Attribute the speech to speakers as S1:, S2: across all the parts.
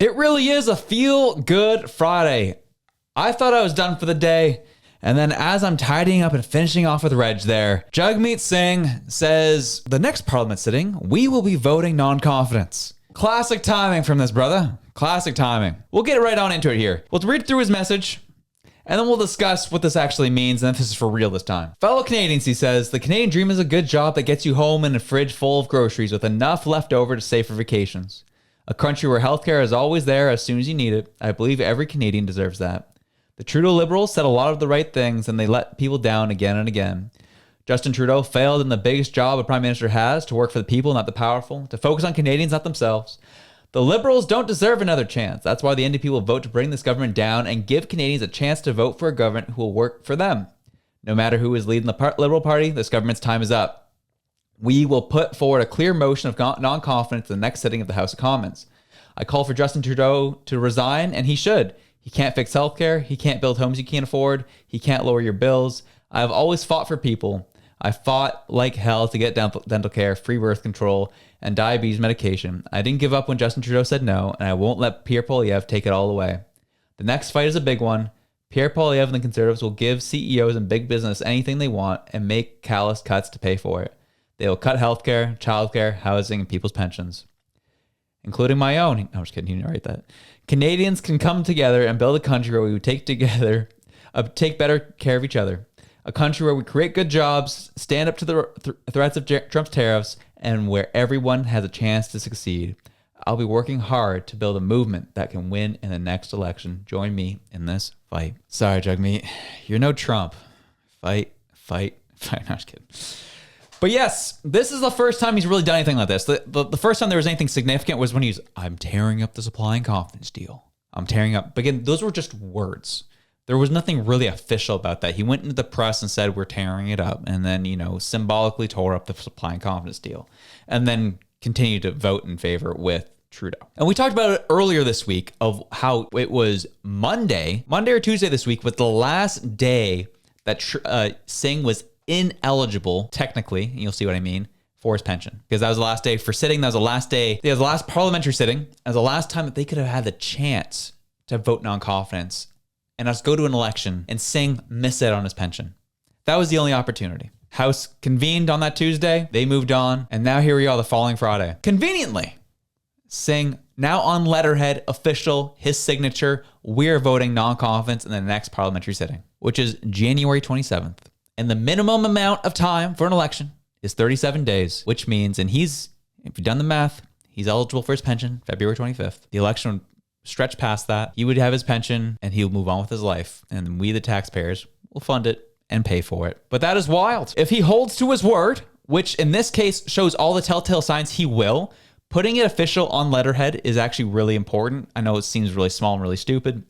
S1: It really is a feel-good Friday. I thought I was done for the day, and then as I'm tidying up and finishing off with Reg there, Jagmeet Singh says, the next parliament sitting, we will be voting non-confidence. Classic timing from this brother. Classic timing. We'll get right on into it here. We'll read through his message, and then we'll discuss what this actually means, and if this is for real this time. Fellow Canadians, he says, the Canadian dream is a good job that gets you home in a fridge full of groceries with enough left over to save for vacations. A country where healthcare is always there as soon as you need it. I believe every Canadian deserves that. The Trudeau Liberals said a lot of the right things, and they let people down again and again. Justin Trudeau failed in the biggest job a prime minister has, to work for the people, not the powerful, to focus on Canadians, not themselves. The Liberals don't deserve another chance. That's why the NDP will vote to bring this government down and give Canadians a chance to vote for a government who will work for them. No matter who is leading the Liberal Party, this government's time is up. We will put forward a clear motion of non-confidence in the next sitting of the House of Commons. I call for Justin Trudeau to resign, and he should. He can't fix healthcare. He can't build homes you can't afford. He can't lower your bills. I have always fought for people. I fought like hell to get dental care, free birth control, and diabetes medication. I didn't give up when Justin Trudeau said no, and I won't let Pierre Poilievre take it all away. The next fight is a big one. Pierre Poilievre and the Conservatives will give CEOs and big business anything they want and make callous cuts to pay for it. They will cut healthcare, childcare, housing, and people's pensions, including my own. No, I'm just kidding. He didn't write that. Canadians can come together and build a country where we would take better care of each other. A country where we create good jobs, stand up to the threats of Trump's tariffs, and where everyone has a chance to succeed. I'll be working hard to build a movement that can win in the next election. Join me in this fight. Sorry, Jagmeet. You're no Trump. Fight. No, I'm just kidding. But yes, this is the first time he's really done anything like this. The first time there was anything significant was when I'm tearing up the supply and confidence deal. I'm tearing up. But again, those were just words. There was nothing really official about that. He went into the press and said, we're tearing it up. And then, symbolically tore up the supply and confidence deal. And then continued to vote in favor with Trudeau. And we talked about it earlier this week of how it was Monday or Tuesday this week was the last day that Singh was ineligible, technically, and you'll see what I mean, for his pension. Because that was the last day for sitting. That was the last day. That was the last parliamentary sitting. That was the last time that they could have had the chance to vote non-confidence and us go to an election and Singh miss it on his pension. That was the only opportunity. House convened on that Tuesday. They moved on. And now here we are the following Friday. Conveniently, Singh, now on letterhead, official, his signature, we're voting non-confidence in the next parliamentary sitting, which is January 27th. And the minimum amount of time for an election is 37 days, which means, and if you've done the math, he's eligible for his pension February 25th. The election would stretch past that. He would have his pension and he'll move on with his life. And we, the taxpayers, will fund it and pay for it. But that is wild. If he holds to his word, which in this case shows all the telltale signs he will, putting it official on letterhead is actually really important. I know it seems really small and really stupid,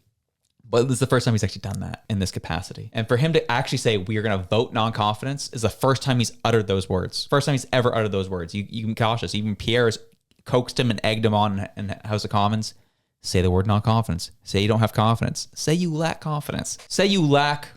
S1: but this is the first time he's actually done that in this capacity. And for him to actually say, we are going to vote non-confidence is the first time he's uttered those words. First time he's ever uttered those words. You can be cautious. Even Pierre has coaxed him and egged him on in House of Commons. Say the word non-confidence. Say you don't have confidence. Say you lack confidence. Say you lack,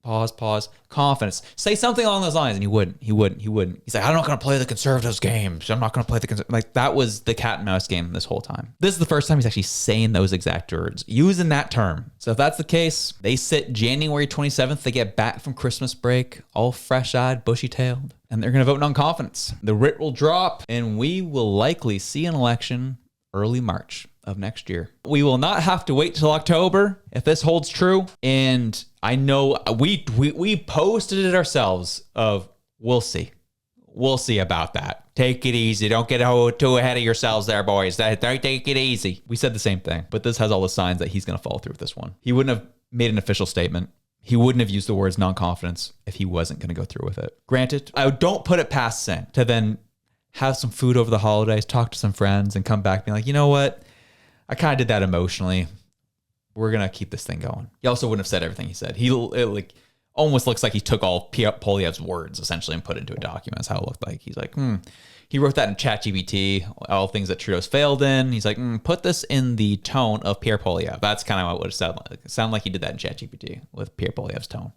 S1: pause, confidence. Say something along those lines. And he wouldn't. He's like, I'm not going to play the Conservatives game. I'm not going to play the like that was the cat and mouse game this whole time. This is the first time he's actually saying those exact words, using that term. So if that's the case, they sit January 27th. They get back from Christmas break, all fresh-eyed, bushy-tailed, and they're going to vote non-confidence. The writ will drop, and we will likely see an election early March of next year. We will not have to wait till October if this holds true. And I know we posted it ourselves of we'll see about that. Take it easy. Don't get too ahead of yourselves there, boys. Take it easy. We said the same thing, but this has all the signs that he's going to follow through with this one. He wouldn't have made an official statement. He wouldn't have used the words non-confidence if he wasn't going to go through with it. Granted, I don't put it past Singh to then have some food over the holidays, talk to some friends, and come back being like, you know what? I kind of did that emotionally. We're going to keep this thing going. He also wouldn't have said everything he said. It almost looks like he took all Poilievre's words essentially and put it into a document. That's how it looked like. He's like, he wrote that in ChatGPT, all things that Trudeau's failed in. He's like, put this in the tone of Pierre Poilievre. That's kind of what it would have sounded like. It sounded like he did that in ChatGPT with Pierre Poilievre's tone.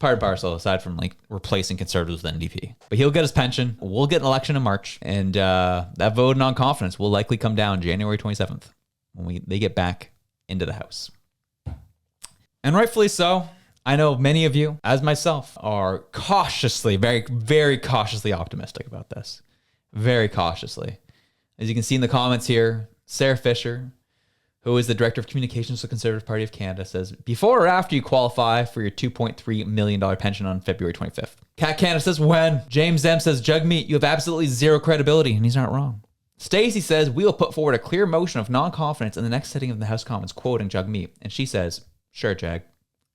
S1: part and parcel, aside from like replacing conservatives with NDP. But he'll get his pension. We'll get an election in March. And that vote of non-confidence will likely come down January 27th when they get back into the House. And rightfully so. I know many of you, as myself, are cautiously, very, very cautiously optimistic about this. Very cautiously. As you can see in the comments here, Sarah Fisher, who is the Director of Communications for the Conservative Party of Canada, says, before or after you qualify for your $2.3 million pension on February 25th. Cat Canada says, when? James M says, Jagmeet, you have absolutely zero credibility, and he's not wrong. Stacey says, we will put forward a clear motion of non-confidence in the next sitting of the House Commons, quoting Jagmeet. And she says, sure, Jag,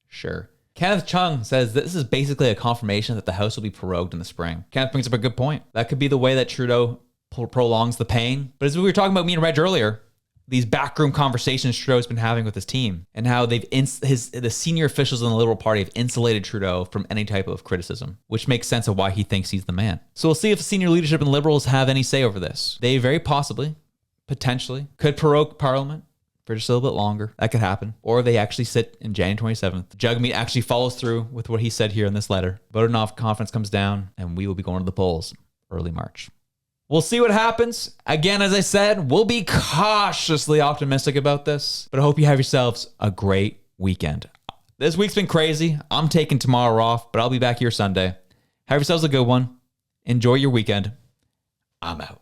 S1: sure. Kenneth Chung says this is basically a confirmation that the House will be prorogued in the spring. Kenneth brings up a good point. That could be the way that Trudeau prolongs the pain. But as we were talking about me and Reg earlier, these backroom conversations Trudeau's been having with his team and how the senior officials in the Liberal Party have insulated Trudeau from any type of criticism, which makes sense of why he thinks he's the man. So we'll see if the senior leadership and Liberals have any say over this. They very possibly, potentially, could prorogue Parliament for just a little bit longer. That could happen. Or they actually sit in January 27th. Jagmeet actually follows through with what he said here in this letter. Vote of non-confidence comes down, and we will be going to the polls early March. We'll see what happens. Again, as I said, we'll be cautiously optimistic about this, but I hope you have yourselves a great weekend. This week's been crazy. I'm taking tomorrow off, but I'll be back here Sunday. Have yourselves a good one. Enjoy your weekend. I'm out.